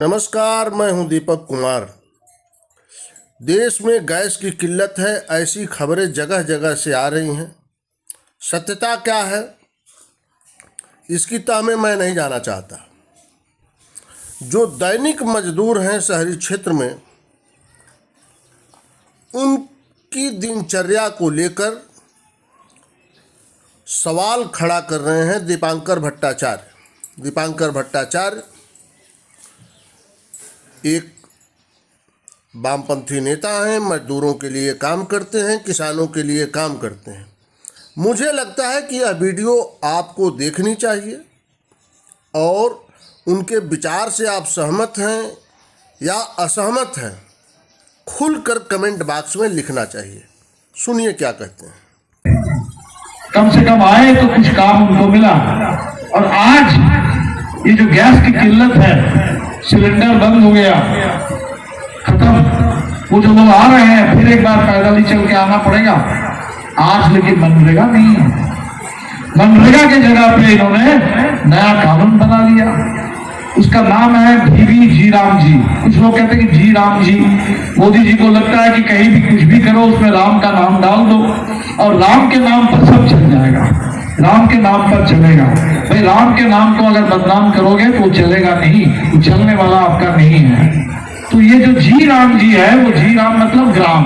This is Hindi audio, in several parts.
नमस्कार, मैं हूं दीपक कुमार। देश में गैस की किल्लत है, ऐसी खबरें जगह जगह से आ रही हैं। सत्यता क्या है इसकी तह में मैं नहीं जाना चाहता। जो दैनिक मजदूर हैं शहरी क्षेत्र में, उनकी दिनचर्या को लेकर सवाल खड़ा कर रहे हैं दीपांकर भट्टाचार्य एक वामपंथी नेता हैं, मजदूरों के लिए काम करते हैं, किसानों के लिए काम करते हैं। मुझे लगता है कि यह वीडियो आपको देखनी चाहिए और उनके विचार से आप सहमत हैं या असहमत हैं, खुलकर कमेंट बॉक्स में लिखना चाहिए। सुनिए क्या कहते हैं। कम से कम आए तो कुछ काम उनको मिला। और आज ये जो गैस की किल्लत है, सिलेंडर बंद हो गया, खत्म। वो जो लोग आ रहे हैं फिर एक बार पैदल ही चल के आना पड़ेगा। आज लेकिन मनरेगा नहीं है। मनरेगा के जगह पे इन्होंने नया कानून बना लिया। उसका नाम है भीवी जी राम जी। कुछ लोग कहते हैं कि जी राम जी। मोदी जी को लगता है कि कहीं भी कुछ भी करो उसमें राम का नाम डाल दो और राम के नाम पर सब चल जाएगा, राम के नाम पर चलेगा। भाई राम के नाम को अगर बदनाम करोगे तो वो चलेगा नहीं, वो चलने वाला आपका नहीं है। तो ये जो जी राम जी है, वो जी राम मतलब ग्राम।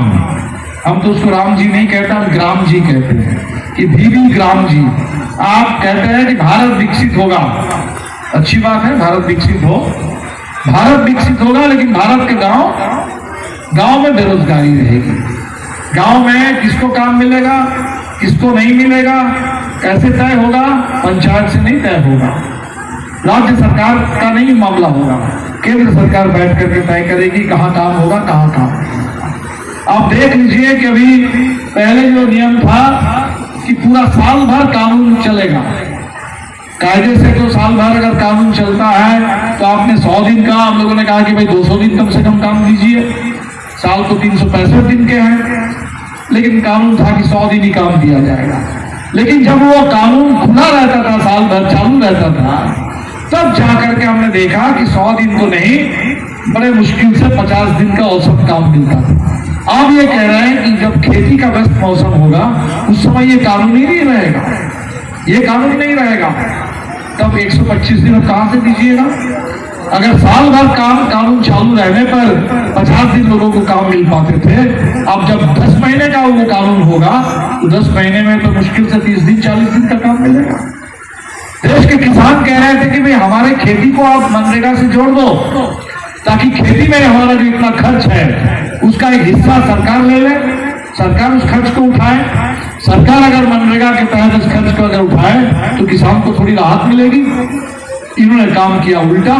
हम तो उसको राम जी नहीं कहते, हम ग्राम जी कहते हैं कि भीवी ग्राम जी। आप कहते हैं कि भारत विकसित होगा, अच्छी बात है, भारत विकसित होगा, लेकिन भारत के गांव में बेरोजगारी रहेगी। गांव में किसको काम मिलेगा, किसको नहीं मिलेगा, कैसे तय होगा? पंचायत से नहीं तय होगा, राज्य सरकार का नहीं मामला होगा, केंद्र सरकार बैठ करके तय करेगी कहाँ काम होगा, कहाँ काम। आप देख लीजिए कि अभी पहले जो नियम था कि पूरा साल भर कानून चलेगा, कायदे से तो साल भर अगर कानून चलता है तो आपने 100 दिन का, हम लोगों ने कहा कि भाई 200 दिन कम से कम काम दीजिए। साल तो 365 दिन के हैं, लेकिन कानून था कि 100 दिन ही काम दिया जाएगा। लेकिन जब वो कानून खुला रहता था, साल भर चालू रहता था, तब जाकर के हमने देखा कि 100 दिन तो नहीं, बड़े मुश्किल से 50 दिन का औसत काम मिलता था। आप ये कह रहे हैं कि जब खेती का व्यस्त मौसम होगा उस समय ये कानून ही नहीं रहेगा, ये कानून नहीं रहेगा, तब 125 दिन कहां से दीजिएगा? अगर साल भर कानून चालू रहने पर 50 दिन लोगों को काम मिल पाते थे, अब जब 10 महीने का वो कानून होगा तो 10 महीने में तो मुश्किल से 30 दिन 40 दिन का काम मिलेगा। देश के किसान कह रहे थे कि भाई हमारे खेती को आप मनरेगा से जोड़ दो, ताकि खेती में हमारा जो इतना खर्च है उसका एक हिस्सा सरकार ले ले, सरकार उस खर्च को उठाए। सरकार अगर मनरेगा के तहत इस खर्च को अगर उठाए तो किसान को थोड़ी राहत मिलेगी। इन्होंने काम किया उल्टा,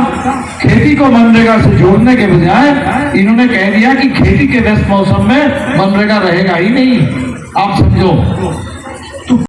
खेती को मनरेगा से जोड़ने के बजाय इन्होंने कह दिया कि खेती के व्यस्त मौसम में मनरेगा रहेगा ही नहीं। आप समझो,